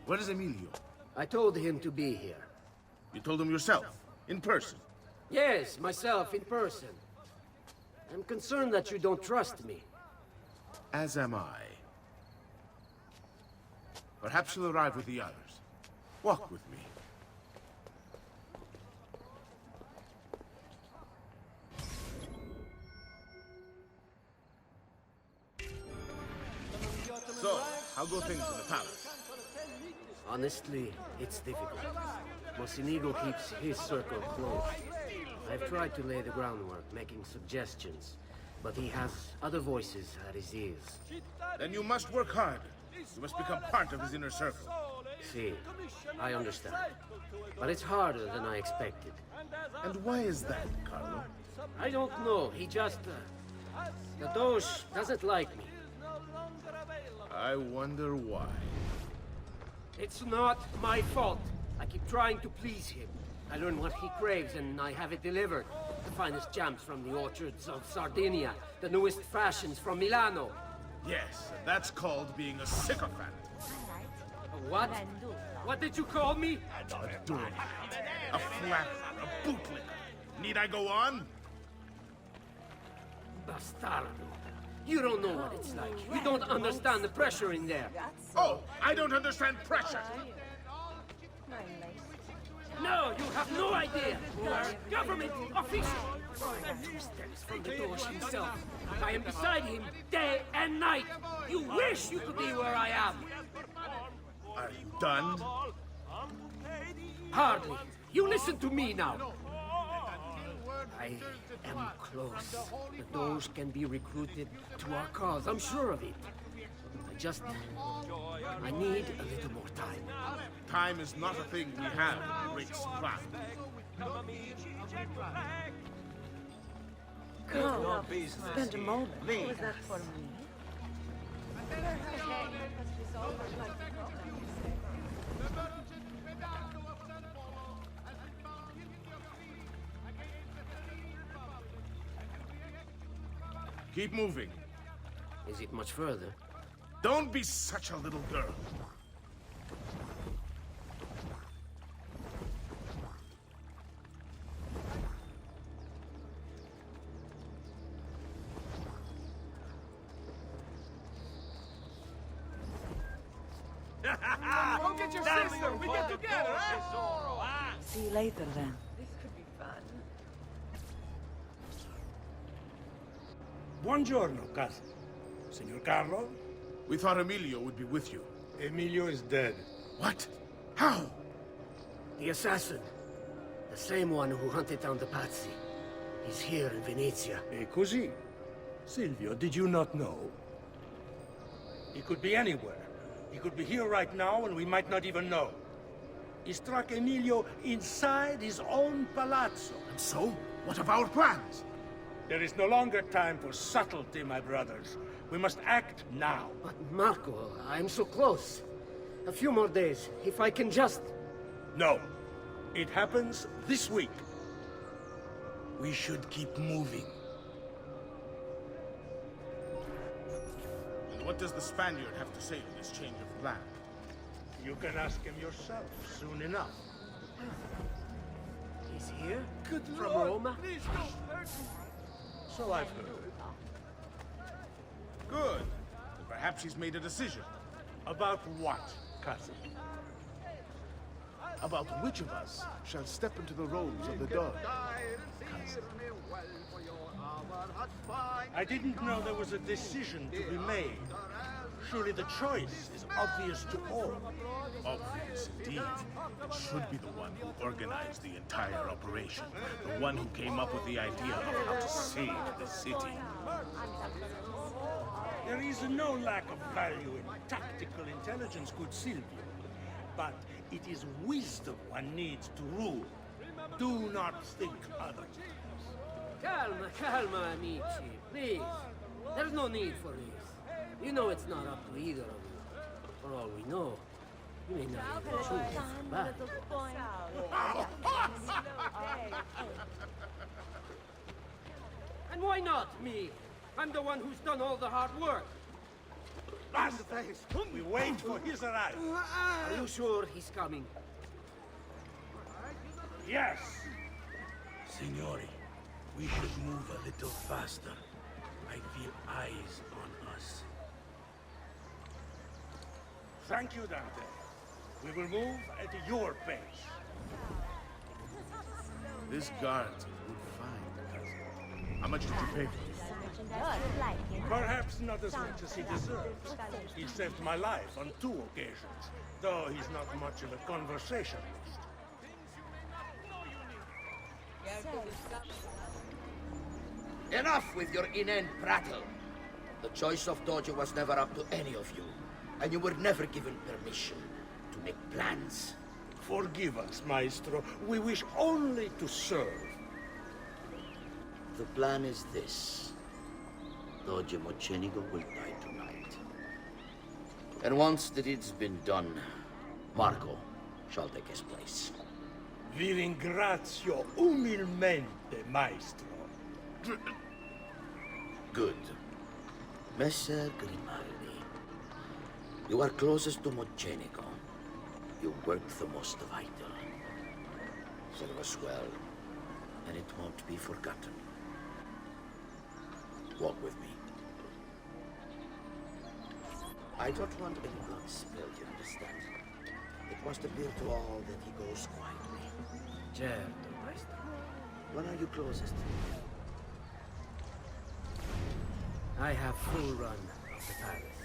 Where is Emilio? I told him to be here. You told him yourself, in person. Yes, myself, in person. I'm concerned that you don't trust me. As am I. Perhaps you'll arrive with the others. Walk with me. So, how go things in the palace? Honestly, it's difficult. Mocenigo keeps his circle closed. I've tried to lay the groundwork, making suggestions, but he has other voices at his ears. Then you must work hard. You must become part of his inner circle. See, I understand. But it's harder than I expected. And why is that, Carlo? I don't know, he just... the Doge doesn't like me. I wonder why. It's not my fault. I keep trying to please him. I learn what he craves and I have it delivered. The finest jams from the orchards of Sardinia, the newest fashions from Milano. Yes, and that's called being a sycophant. What? What did you call me? A doormat, a flatterer, a bootlicker. Need I go on? Bastardo. You don't know what it's like. You don't understand the pressure in there. Oh, I don't understand pressure. No, you have no idea. You are a government official. I am 2 steps from the Doge himself. I am beside him day and night. You wish you could be where I am. Are you done? Hardly. You listen to me now. I am close. The Doge can be recruited to our cause. I'm sure of it. I need a little more time. Time is not a thing we have in great supply. Come, spend a moment. Was that for me? Keep moving. Is it much further? Don't be such a little girl. Go get your sister! We get together, huh? See you later, then. This could be fun. Buongiorno, cousin. Signor Carlo? We thought Emilio would be with you. Emilio is dead. What? How? The assassin. The same one who hunted down the Pazzi. He's here in Venezia. E così? Silvio, did you not know? He could be anywhere. He could be here right now and we might not even know. He struck Emilio inside his own palazzo. And so? What of our plans? There is no longer time for subtlety, my brothers. We must act now. But Marco, I'm so close. A few more days, if I can just... No. It happens this week. We should keep moving. And what does the Spaniard have to say to this change of plan? You can ask him yourself soon enough. He's here? From Roma? So I've heard. Good. Perhaps he's made a decision. About what, cousin? About which of us shall step into the robes of the Doge. I didn't know there was a decision to be made. Surely the choice is obvious to all. Obvious indeed. It should be the one who organized the entire operation. The one who came up with the idea of how to save the city. There is no lack of value in tactical intelligence, good Silvio. But it is wisdom one needs to rule. Do not think otherwise. Calma, calma, amici. Please. There's no need for this. You know it's not up to either of you. For all we know, you may not even choose back. And why not me? I'm the one who's done all the hard work. Last we wait for his arrival. Are you sure he's coming? Yes. Signori, we should move a little faster. I feel eyes on us. Thank you, Dante. We will move at your pace. This guard's a good find, cousin. How much did you pay for it? Perhaps not as much as he deserves. He saved my life on 2 occasions, though he's not much of a conversationalist. Enough with your inane prattle. The choice of Dojo was never up to any of you, and you were never given permission to make plans. Forgive us, Maestro. We wish only to serve. The plan is this. Dojo Mocenigo will die tonight. And once the deed's been done, Marco shall take his place. Vi ringrazio umilmente, Maestro. Good. Messer Grimaldi, you are closest to Mocenigo. You worked the most vital. Serve us well, and it won't be forgotten. Walk with me. I don't want any blood spilled, you understand? It must appear to all that he goes quietly. Certo, Maestro. When are you closest? I have full run of the palace.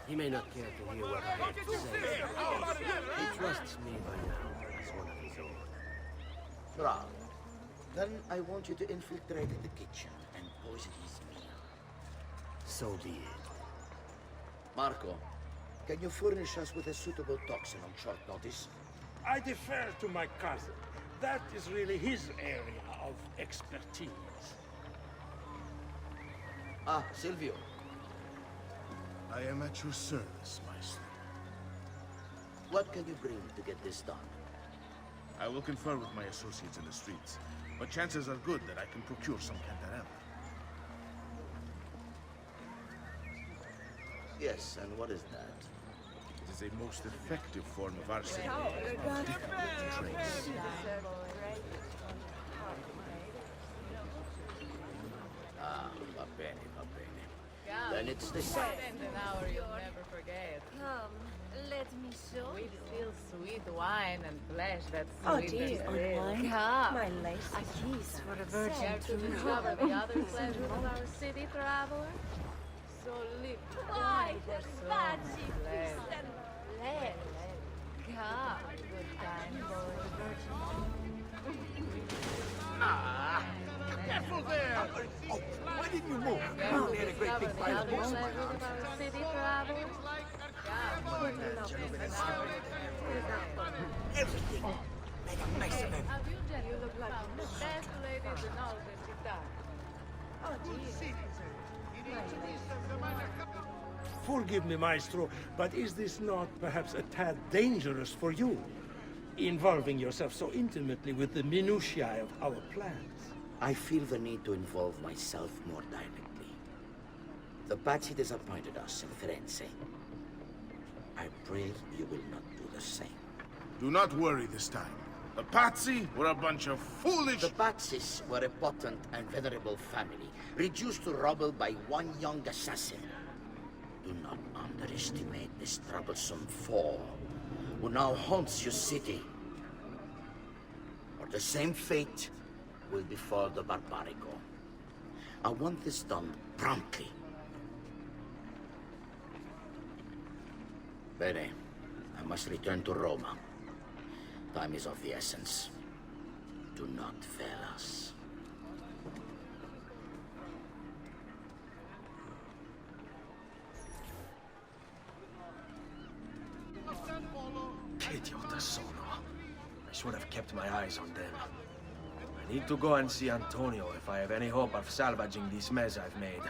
He may not care to hear what I have to say. He trusts me by now as one of his own. Bravo. Then I want you to infiltrate the kitchen and poison his meal. So be it. Marco, can you furnish us with a suitable toxin on short notice? I defer to my cousin. That is really his area of expertise. Ah, Silvio. I am at your service, Maestro. What can you bring to get this done? I will confer with my associates in the streets, but chances are good that I can procure some cantarella. Yes, and what is that? It is a most effective form of arsenic, difficult to trace. Ah, va bene, va bene. Then it's the same. Spend an hour you'll never forget. Come, let me show We you. feel sweet wine and flesh that's Oh sweet dear, as this. come. My lace. A kiss for a virgin Care to too. discover the other pleasures of our city, traveler? So live Why, for so fancy much less. kiss and flesh. Come. Good time, boy. Careful there! Why didn't you move? Care to discover the other pleasures of our city, traveler? Everything. Make a nice of it. Have you gentlemen found the best ladies in all the city? Oh dear. Forgive me, Maestro, but is this not perhaps a tad dangerous for you? Involving yourself so intimately with the minutiae of our plans. I feel the need to involve myself more directly. The Pazzi disappointed us in Firenze. I pray you will not do the same. Do not worry this time. The Pazzi were a bunch of foolish... The Pazzis were a potent and venerable family, reduced to rubble by one young assassin. Do not underestimate this troublesome foe, who now haunts your city. Or the same fate will befall the Barbarico. I want this done promptly. Bene, I must return to Roma. Time is of the essence. Do not fail us. Che idiota sono. I should have kept my eyes on them. I need to go and see Antonio if I have any hope of salvaging this mess I've made.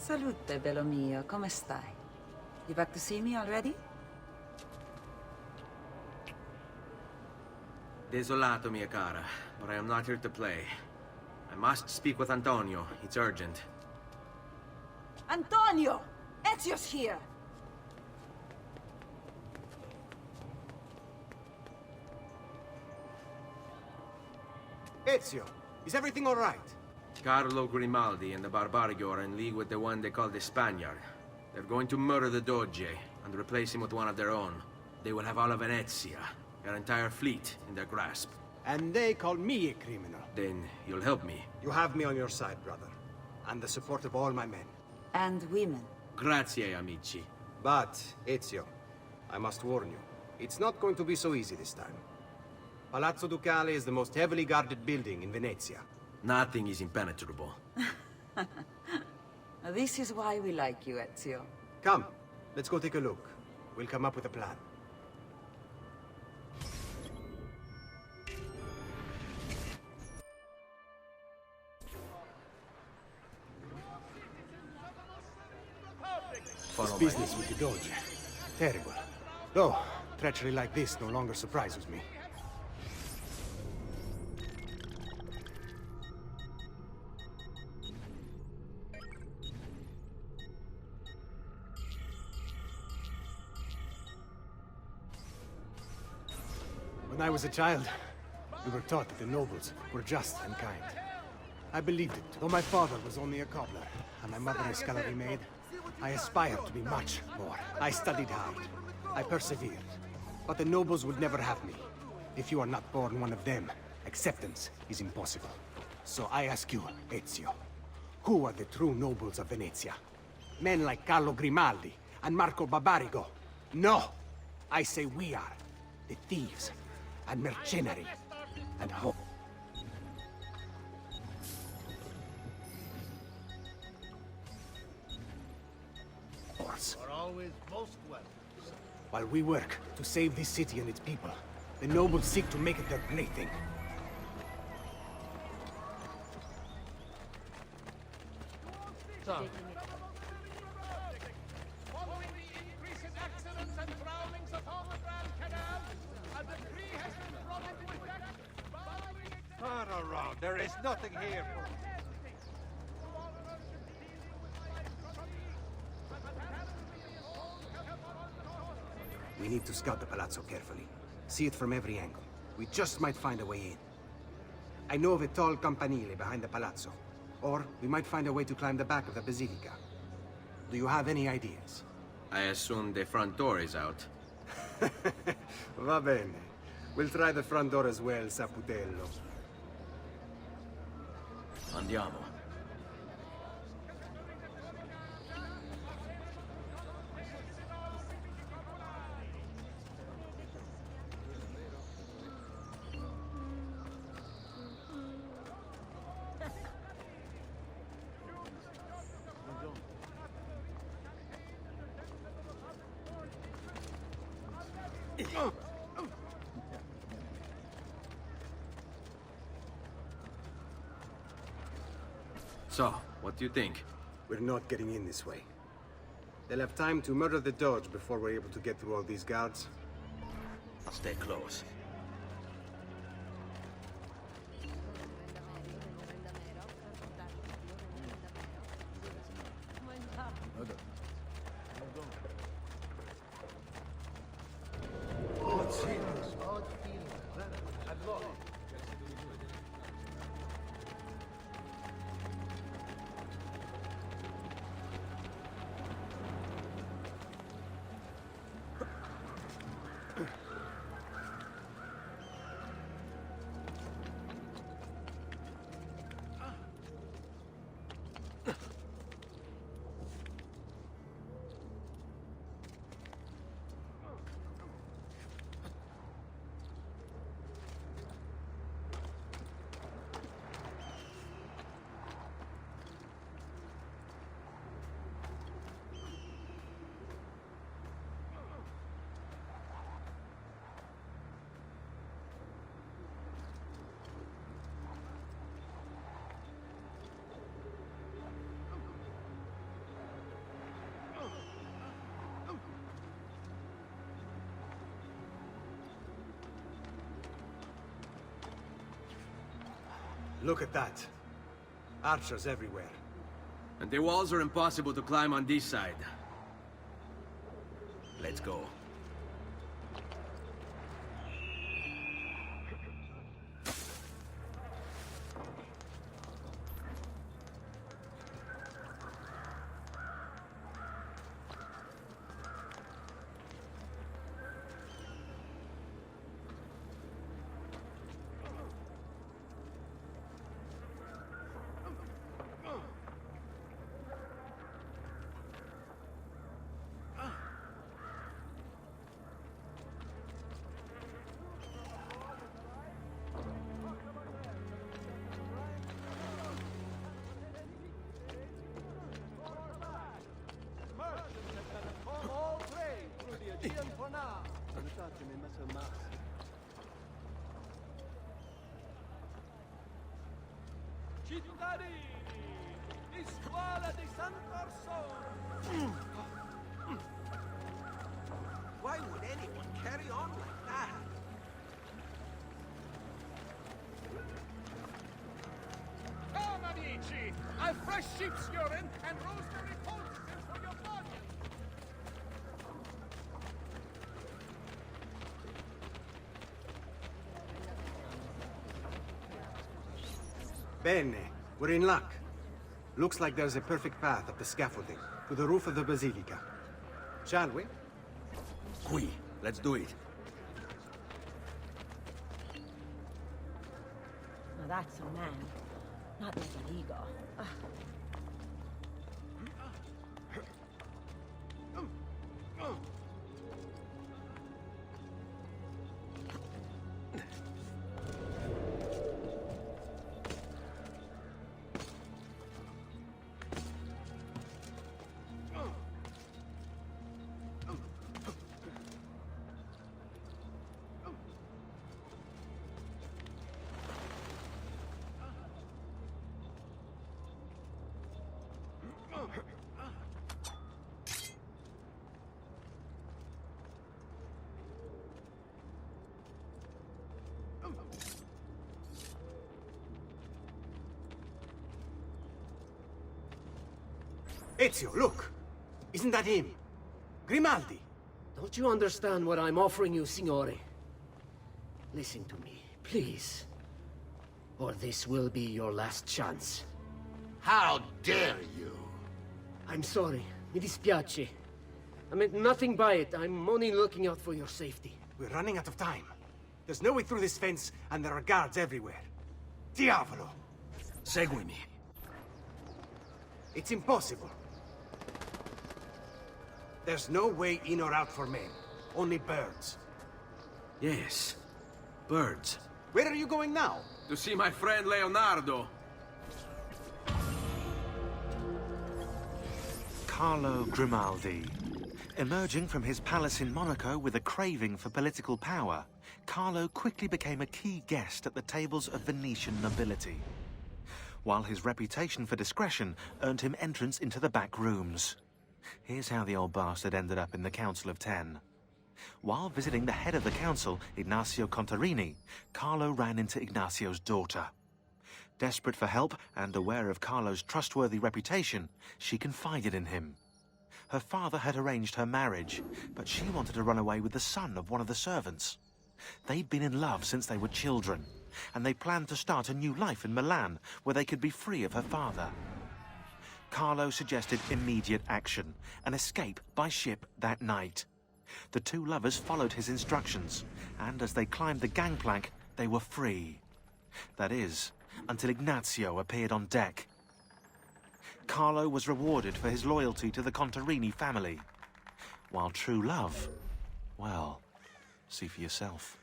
Salute, bello mio. Come stai? You back to see me already? Desolato, mia cara, but I am not here to play. I must speak with Antonio. It's urgent. Antonio! Ezio's here! Ezio, is everything all right? Carlo Grimaldi and the Barbarigo are in league with the one they call the Spaniard. They're going to murder the Doge and replace him with one of their own. They will have all of Venezia, their entire fleet, in their grasp. And they call me a criminal. Then you'll help me. You have me on your side, brother. And the support of all my men. And women. Grazie, amici. But, Ezio, I must warn you, it's not going to be so easy this time. Palazzo Ducale is the most heavily guarded building in Venezia. Nothing is impenetrable. This is why we like you, Ezio. Come, let's go take a look. We'll come up with a plan. This business with the Doge. Terrible. Though, treachery like this no longer surprises me. When I was a child, we were taught that the nobles were just and kind. I believed it, though my father was only a cobbler, and my mother a scullery maid. I aspired to be much more. I studied hard. I persevered. But the nobles would never have me. If you are not born one of them, acceptance is impossible. So I ask you, Ezio, who are the true nobles of Venezia? Men like Carlo Grimaldi and Marco Barbarigo? No! I say we are. The thieves and mercenary and hope. Are always most welcome. While we work to save this city and its people, the nobles seek to make it their plaything. Following the increase in accidents and drownings upon the Grand Canal, a decree has been brought into effect. Turn around. There is nothing here for you. We need to scout the palazzo carefully. See it from every angle. We just might find a way in. I know of a tall campanile behind the palazzo. Or we might find a way to climb the back of the basilica. Do you have any ideas? I assume the front door is out. Va bene. We'll try the front door as well, Saputello. Andiamo. So, what do you think? We're not getting in this way. They'll have time to murder the Doge before we're able to get through all these guards. Stay close. Look at that. Archers everywhere. And the walls are impossible to climb on this side. Let's go. Cittadini, di scuola di Sant'Orso. Why would anyone carry on like that? Come, amici! I've fresh sheep's urine and rosemary poultices for your body. Bene. We're in luck. Looks like there's a perfect path up the scaffolding to the roof of the Basilica. Shall we? Qui. Let's do it. Now that's a man, not like an ego. Ugh. Ezio, look! Isn't that him? Grimaldi! Don't you understand what I'm offering you, Signore? Listen to me, please. Or this will be your last chance. How dare you? I'm sorry. Mi dispiace. I meant nothing by it. I'm only looking out for your safety. We're running out of time. There's no way through this fence, and there are guards everywhere. Diavolo! Seguimi. It's impossible. There's no way in or out for men. Only birds. Yes. Birds. Where are you going now? To see my friend Leonardo. Carlo Grimaldi. Emerging from his palace in Monaco with a craving for political power, Carlo quickly became a key guest at the tables of Venetian nobility, while his reputation for discretion earned him entrance into the back rooms. Here's how the old bastard ended up in the Council of Ten. While visiting the head of the council, Ignazio Contarini, Carlo ran into Ignazio's daughter. Desperate for help and aware of Carlo's trustworthy reputation, she confided in him. Her father had arranged her marriage, but she wanted to run away with the son of one of the servants. They'd been in love since they were children, and they planned to start a new life in Milan, where they could be free of her father. Carlo suggested immediate action, an escape by ship that night. The two lovers followed his instructions, and as they climbed the gangplank, they were free. That is, until Ignazio appeared on deck. Carlo was rewarded for his loyalty to the Contarini family, while true love, well, see for yourself.